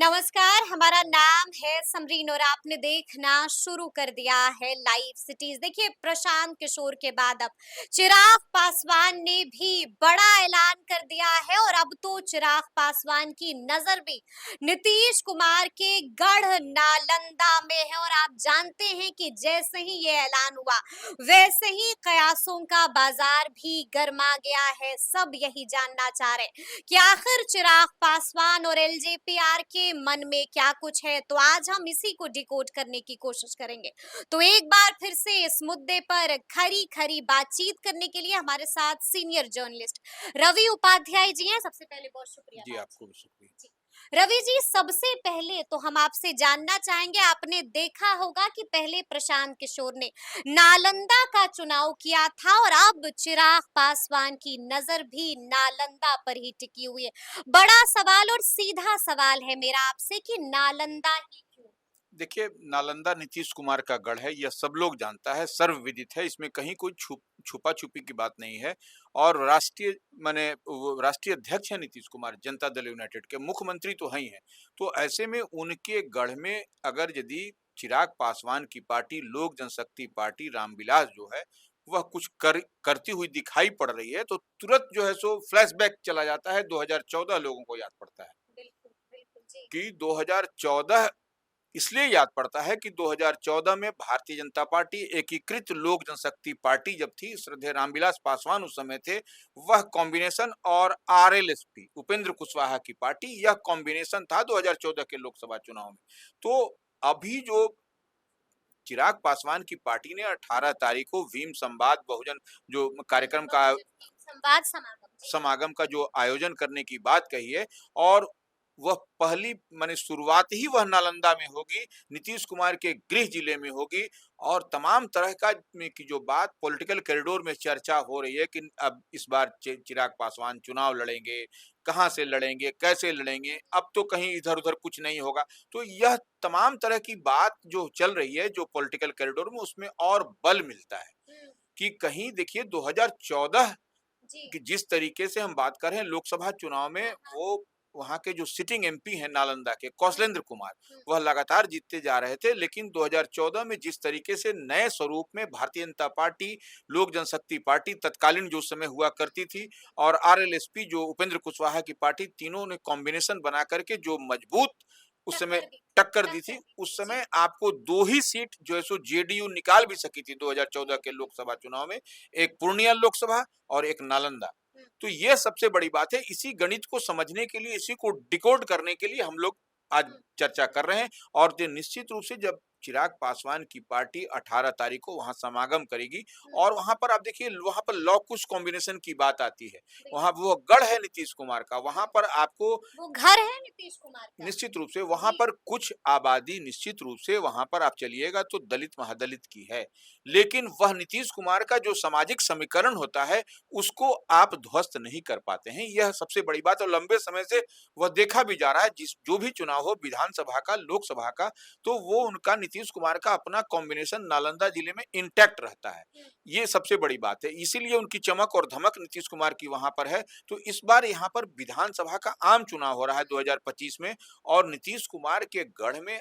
नमस्कार, हमारा नाम है समरीन और आपने देखना शुरू कर दिया है लाइव सिटीज। देखिए, प्रशांत किशोर के बाद अब चिराग पासवान ने भी बड़ा ऐलान कर दिया है और अब तो चिराग पासवान की नजर भी नीतीश कुमार के गढ़ नालंदा में है। और आप जानते हैं कि जैसे ही ये ऐलान हुआ वैसे ही कयासों का बाजार भी गर्मा गया है। सब यही जानना चाह रहे हैं कि आखिर चिराग पासवान और एलजेपीआर के मन में क्या कुछ है। तो आज हम इसी को डिकोड करने की कोशिश करेंगे। तो एक बार फिर से इस मुद्दे पर खरी खरी बातचीत करने के लिए हमारे साथ सीनियर जर्नलिस्ट रवि उपाध्याय जी हैं। सबसे पहले बहुत शुक्रिया जी, बात आपको भी शुक्रिया। जी। रवि जी, सबसे पहले तो हम आपसे जानना चाहेंगे, आपने देखा होगा कि पहले प्रशांत किशोर ने नालंदा का चुनाव किया था और अब चिराग पासवान की नजर भी नालंदा पर ही टिकी हुई है। बड़ा सवाल और सीधा सवाल है मेरा आपसे कि नालंदा ही क्यों? देखिए, नालंदा नीतीश कुमार का गढ़ है, यह सब लोग जानता है, सर्वविदित है, इसमें कहीं कोई छुपा-छुपी की बात नहीं है। और राष्ट्रीय माने वो राष्ट्रीय अध्यक्ष हैं नीतीश कुमार, जनता दल यूनाइटेड के, मुख्यमंत्री तो हैं ही हैं। तो ऐसे में उनके गढ़ में अगर यदि चिराग पासवान की पार्टी, लोक जनशक्ति पार्टी, रामविलास जो है, वह कुछ करती हुई दिखाई पड़ रही है, तो तुरंत जो है सो फ्लैशबैक चला जाता है, 2014 लोगों को याद पड़ता है बिल्कुल बिल्कुल जी। कि 2014 इसलिए याद पड़ता है कि 2014 में भारतीय जनता पार्टी एकीकृत लोक जनशक्ति पार्टी जब थी, श्रद्धेय रामविलास पासवान उस समय थे, वह कॉम्बिनेशन और आरएलएसपी उपेंद्र कुशवाहा की पार्टी, यह कॉम्बिनेशन था 2014 के लोकसभा चुनाव में। तो अभी जो चिराग पासवान की पार्टी ने 18 तारीख को भीम संवाद बहुजन जो कार्यक्रम का बहुजन संवाद समागम जी। समागम का जो आयोजन करने की बात कही है, और वह पहली माने शुरुआत ही वह नालंदा में होगी, नीतीश कुमार के गृह जिले में होगी। और तमाम तरह का में की जो बात पॉलिटिकल कॉरिडोर में चर्चा हो रही है कि अब इस बार चिराग पासवान चुनाव लड़ेंगे, कहाँ से लड़ेंगे, कैसे लड़ेंगे, अब तो कहीं इधर-उधर कुछ नहीं होगा। तो यह तमाम तरह की बात जो चल रही है, जो पॉलिटिकल कॉरिडोर में, उसमें और बल मिलता है हम्म, कि कहीं देखिए 2014 जी। कि जिस तरीके से हम बात कर रहे हैं लोकसभा चुनाव में, हाँ हाँ। वो वहाँ के जो सिटिंग एमपी हैं नालंदा के हम्म, कौशलेंद्र कुमार, हम्म, वह लगातार जीतते जा रहे थे। लेकिन 2014 में जिस तरीके से नए स्वरूप में भारतीय जनता पार्टी, लोक जनशक्ति पार्टी तत्कालीन जो उस समय हुआ करती थी, और आरएलएसपी जो उपेंद्र कुशवाहा की पार्टी, तीनों ने कॉम्बिनेशन बना करके जो मजबूत उस समय टक्कर दी। टक्कर दी टक्कर थी। दी उस थी जी। समय आपको 2 ही सीट जो है सो जेडीयू निकाल भी सकी थी 2014 के लोकसभा चुनाव में, एक पूर्णिया लोकसभा और एक नालंदा। हम्म, तो ये सबसे बड़ी बात है। इसी गणित को समझने के लिए, इसी को डिकोड करने के लिए हम लोग आज हम्म, चर्चा कर रहे हैं। और ये निश्चित रूप से जब चिराग पासवान की पार्टी 18 तारीख को वहां समागम करेगी, हम्म, और वहां पर आप देखिए, वहां पर लॉ कुश कॉम्बिनेशन की बात आती है। वहां बिल्कुल। वो गढ़ है नीतीश कुमार का, वहां पर आपको वो घर है नीतीश कुमार का। निश्चित रूप से वहां जी। पर कुछ आबादी, निश्चित रूप से वहां पर आप चलिएगा तो दलित महादलित की है। लेकिन वह नीतीश कुमार का जो सामाजिक समीकरण होता है, उसको आप ध्वस्त नहीं कर पाते हैं, यह सबसे बड़ी बात। और लंबे समय से वह देखा भी जा रहा है, जिस जो भी चुनाव हो, विधानसभा का, लोकसभा का, तो वो उनका नीतीश कुमार का अपना कॉम्बिनेशन नालंदा जिले में इंटैक्ट रहता है। हम्म, ये सबसे बड़ी बात है, इसीलिए उनकी चमक और धमक नीतीश कुमार की वहां पर है। तो इस बार यहाँ पर विधानसभा का आम चुनाव हो रहा है 2025 में, और नीतीश कुमार के गढ़ में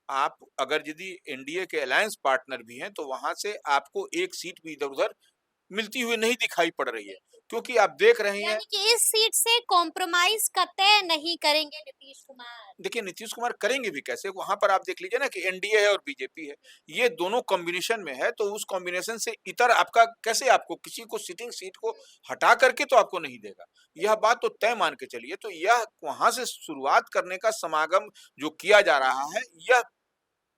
आप अगर यदि एनडीए के अलायंस पार्टनर भी हैं, तो वहां से आपको एक सीट भी इधर-उधर मिलती हुई नहीं दिखाई पड़ रही है। बिल्कुल। क्योंकि आप देख रहे हैं, यानी कि इस सीट से कॉम्प्रोमाइज कतई नहीं करेंगे नीतीश कुमार। देखिए नीतीश कुमार करेंगे भी कैसे? वहां पर आप देख लीजिए ना कि एनडीए है और बीजेपी है, ये दोनों कॉम्बिनेशन में है, तो उस कॉम्बिनेशन से इतर आपका कैसे, आपको किसी को सिटिंग सीट को हटा करके तो आपको नहीं देगा। यह बात तो तय मान के चलिए। तो यह वहां से शुरुआत करने का समागम जो किया जा रहा है, यह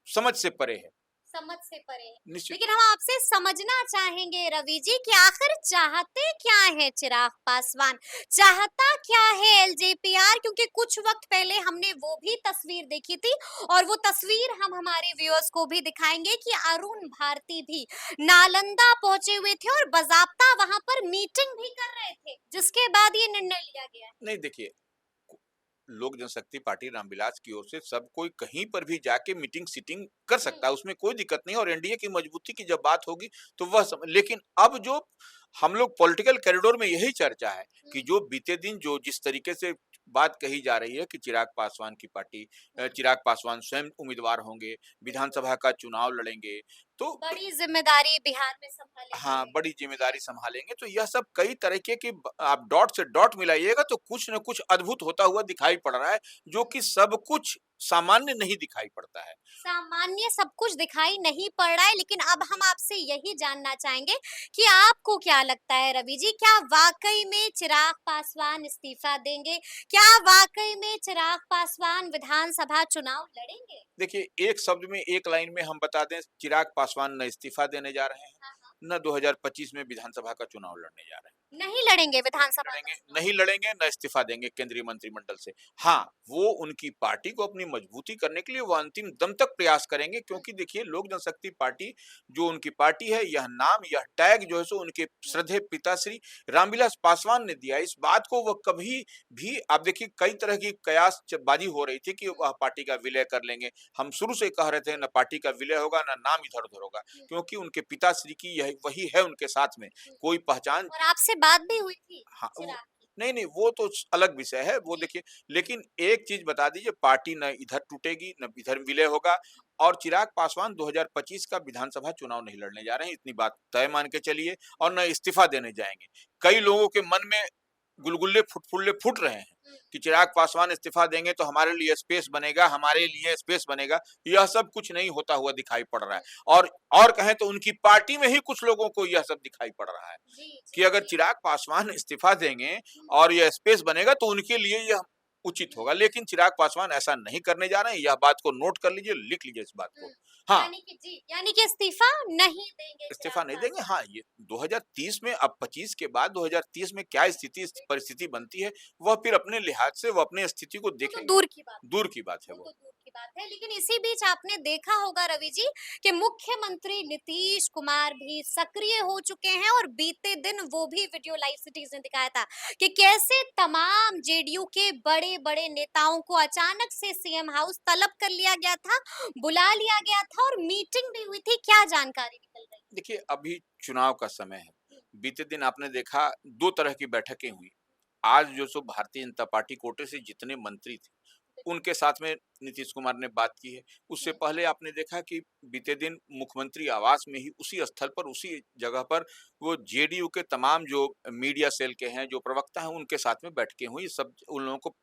समझ से परे है। समझ से परे है। निश्चित लेकिन रूप हम आपसे समझना चाहेंगे रवि जी कि आखिर चाहते क्या है चिराग पासवान? चाहता क्या है एलजेपीआर? क्योंकि कुछ वक्त पहले हमने वो भी तस्वीर देखी थी और वो तस्वीर हम हमारे व्यूअर्स को भी दिखाएंगे कि अरुण भारती भी नालंदा पहुंचे हुए थे और बाजाबता वहां पर मीटिंग भी कर रहे थे, जिसके बाद ये निर्णय लिया गया है। नहीं, देखिए, लोक जनशक्ति पार्टी रामविलास की ओर से सब कोई कहीं पर भी जाके मीटिंग सीटिंग कर हम्म, सकता है, उसमें कोई दिक्कत नहीं है। और एनडीए की मजबूती की जब बात होगी तो वह लेकिन अब जो हम लोग पॉलिटिकल कॉरिडोर में यही चर्चा है कि हम्म, जो बीते दिन जो जिस तरीके से बात कही जा रही है कि चिराग पासवान की पार्टी चिराग पासवान स्वयं उम्मीदवार होंगे, विधानसभा का चुनाव लड़ेंगे। तो बड़ी जिम्मेदारी बिहार में हाँ, संभालेंगे। बड़ी ज़िम्मेदारी सँभालेंगे, तो यह सब कई तरीके की ब आप डॉट से डॉट मिलाइएगा तो कुछ न कुछ अद्भुत होता हुआ दिखाई पड़ रहा है, जो कि सब कुछ सामान्य नहीं दिखाई पड़ता है। सामान्य सब कुछ दिखाई नहीं पड़ रहा है, लेकिन अब हम आपसे यही जानना चाहेंगे कि आपको क्या लगता है रवि जी, क्या वाकई में चिराग पासवान इस्तीफा देंगे? क्या वाकई में चिराग पासवान विधानसभा चुनाव लड़ेंगे? देखिए, एक शब्द में, एक लाइन में हम बता दें, चिराग पासवान न इस्तीफा देने जा रहे हैं, हाँ, हाँ। न 2025 में विधानसभा का चुनाव लड़ने जा रहे हैं। नहीं लड़ेंगे विधानसभा का लड़ेंगे चुनाव। नहीं लड़ेंगे, न इस्तीफा देंगे केंद्रीय मंत्रिमंडल से। हाँ, वो उनकी पार्टी को अपनी मजबूती करने के लिए वो अंतिम दम तक प्रयास करेंगे, क्योंकि देखिए लोक जनशक्ति पार्टी जो उनकी पार्टी है, यह नाम, यह टैग जो है सो उनके श्रद्धेय पिताश्री रामविलास पासवान ने दिया है। इस बात को वो कभी भी, आप देखिए कई तरह की कयासबाजी हो रही थी कि वह पार्टी का विलय कर लेंगे। हम शुरू से कह रहे थे न पार्टी का विलय होगा, न नाम इधर-उधर होगा, क्योंकि उनके पिताश्री की यही वही है उनके साथ में। कोई पहचान और आपसे बात भी हुई थी हाँ, वो चिराग की? नहीं, नहीं, वो तो अलग विषय है, वो जी। देखिए, लेकिन एक चीज़ बता दीजिए, पार्टी न इधर टूटेगी, न इधर विलय होगा, और चिराग पासवान 2025 का विधानसभा चुनाव नहीं लड़ने जा रहे हैं, इतनी बात तय मान के चलिए, और न इस्तीफा देने जाएँगे। कई लोगों के मन में गुलगुल्ले फुटफुल्ले फूट रहे हैं कि चिराग पासवान इस्तीफा देंगे तो हमारे लिए स्पेस बनेगा, हमारे लिए स्पेस बनेगा। यह सब कुछ नहीं होता हुआ दिखाई पड़ रहा है, और कहें तो उनकी पार्टी में ही कुछ लोगों को यह सब दिखाई पड़ रहा है जी, कि जी, अगर जी। चिराग पासवान इस्तीफा देंगे और यह स्पेस बनेगा तो उनके लिए यह उचित होगा। लेकिन चिराग पासवान ऐसा नहीं करने जा रहे हैं, यह बात को नोट कर लीजिए, लिख लीजिए इस बात हुँ, को। हाँ, यानी कि इस्तीफा नहीं देंगे इस्तीफा चिराग नहीं देंगे। पासवान। हाँ, ये 2030 में, अब 25 के बाद 2030 में क्या परिस्थिति बनती है, वह फिर अपने लिहाज से, वो अपनी स्थिति को वो तो देखेंगे। दूर की बात दूर की बात है वो वो। तो दूर की बात है, लेकिन इसी बीच आपने देखा होगा रवि जी कि मुख्यमंत्री नीतीश कुमार भी सक्रिय हो चुके हैं, और बीते दिन वो भी वीडियो लाइव सिटीज ने दिखाया था कि कैसे तमाम जेडीयू के बड़े-बड़े नेताओं को अचानक से सीएम हाउस तलब कर लिया गया था, बुला लिया गया था और मीटिंग भी हुई थी। क्या जानकारी निकल रही देखिए, अभी चुनाव का समय है। है? बीते दिन आपने देखा 2 तरह की बैठकें हुई। आज जो सो भारतीय जनता पार्टी कोटे से जितने मंत्री थे, उनके साथ में नीतीश कुमार ने बात की है। उससे पहले आपने देखा कि बीते दिन मुख्यमंत्री आवास में ही, उसी स्थल पर, उसी जगह पर, वो जेडीयू के तमाम जो मीडिया सेल के हैं, जो प्रवक्ता हैं, उनके साथ में बैठकें हुई। सब उन लोगों को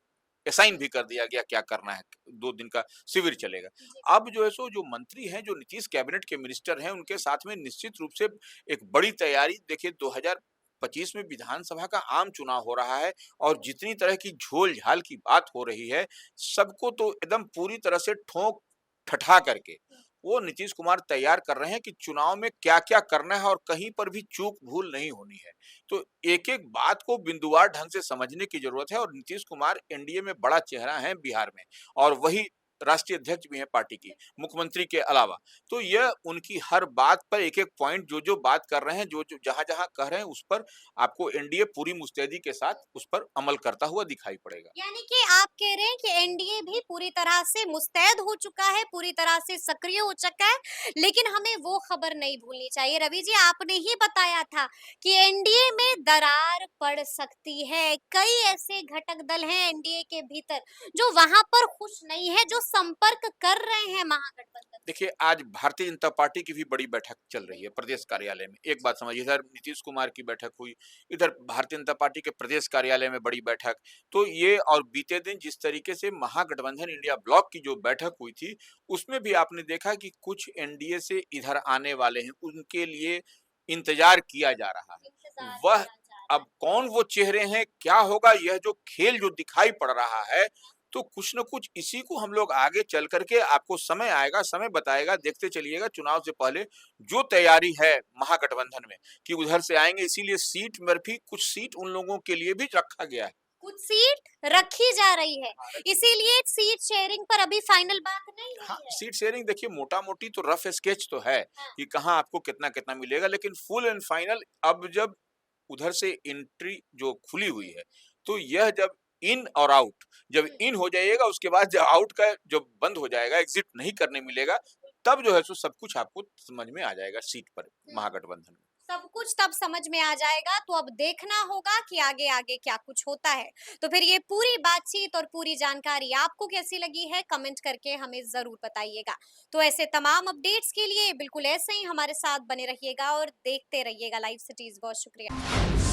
असाइन भी कर दिया गया क्या करना है, 2 दिन का शिविर चलेगा। जी। अब जो है सो जो मंत्री हैं, जो नीतीश कैबिनेट के मिनिस्टर हैं, उनके साथ में निश्चित रूप से एक बड़ी तैयारी, देखिए 2025 में विधानसभा का आम चुनाव हो रहा है, और जितनी तरह की झोल-झाल की बात हो रही है, सबको तो एकदम पूरी तरह से ठोक ठठा करके वो नीतीश कुमार तैयार कर रहे हैं कि चुनाव में क्या-क्या करना है, और कहीं पर भी चूक-भूल नहीं होनी है। तो एक-एक बात को बिंदुवार ढंग से समझने की ज़रूरत है, और नीतीश कुमार एनडीए में बड़ा चेहरा है बिहार में, और वही राष्ट्रीय अध्यक्ष भी हैं पार्टी की, मुख्यमंत्री के अलावा। तो यह उनकी हर बात पर एक-एक पॉइंट, जो-जो बात कर रहे हैं, जो-जो जहाँ-जहाँ कह रहे हैं, उस पर आपको एनडीए पूरी मुस्तैदी के साथ उस पर अमल करता हुआ दिखाई पड़ेगा। यानी कि आप कह रहे हैं कि एनडीए भी पूरी तरह से मुस्तैद हो चुका है, पूरी तरह से सक्रिय हो चुका है, लेकिन हमें वो खबर नहीं भूलनी चाहिए। रवि जी, आपने ही बताया था कि एनडीए में दरार पड़ सकती है। कई ऐसे घटक दल हैं एनडीए के भीतर जो वहां पर खुश नहीं है, जो संपर्क कर रहे हैं महागठबंधन से। देखिए, आज भारतीय जनता पार्टी की भी बड़ी बैठक चल रही है प्रदेश कार्यालय में। एक बात समझिए, इधर नीतीश कुमार की बैठक हुई, इधर भारतीय जनता पार्टी के प्रदेश कार्यालय में बड़ी बैठक। तो ये, और बीते दिन जिस तरीके से महागठबंधन इंडिया ब्लॉक की जो बैठक हुई थी, उसमें भी आपने देखा कि कुछ एनडीए से इधर आने वाले हैं, उनके लिए इंतजार किया जा रहा है। इंतजार वह किया जा रहा अब कौन वो चेहरे हैं, क्या होगा, यह जो खेल जो दिखाई पड़ रहा है, तो कुछ न कुछ इसी को हम लोग आगे चल करके, आपको समय आएगा, समय बताएगा, देखते चलिएगा। चुनाव से पहले जो तैयारी है महागठबंधन में कि उधर से आएँगे, इसीलिए सीट में भी कुछ सीट उन लोगों के लिए भी रखा गया है। कुछ सीट रखी जा रही है, इसीलिए सीट शेयरिंग पर अभी फाइनल बात नहीं हाँ, हुई है। सीट शेयरिंग देखिए, मोटा-मोटी तो रफ स्केच तो है हाँ। कि कहाँ आपको कितना-कितना मिलेगा, लेकिन फुल एंड फाइनल अब जब उधर से एंट्री जो खुली हुई है, तो यह जब इन और आउट, जब इन हो जाइएगा, उसके बाद जब आउट का जब बंद हो जाएगा, एग्जिट नहीं करने मिलेगा, तब जो है सो सब कुछ आपको समझ में आ जाएगा सीट पर, महागठबंधन में। सब कुछ तब समझ में आ जाएगा, तो अब देखना होगा कि आगे आगे क्या कुछ होता है। तो फिर ये पूरी बातचीत और पूरी जानकारी आपको कैसी लगी है, कमेंट करके हमें जरूर बताइएगा। तो ऐसे तमाम अपडेट्स के लिए बिल्कुल ऐसे ही हमारे साथ बने रहिएगा और देखते रहिएगा लाइव सिटीज। बहुत शुक्रिया।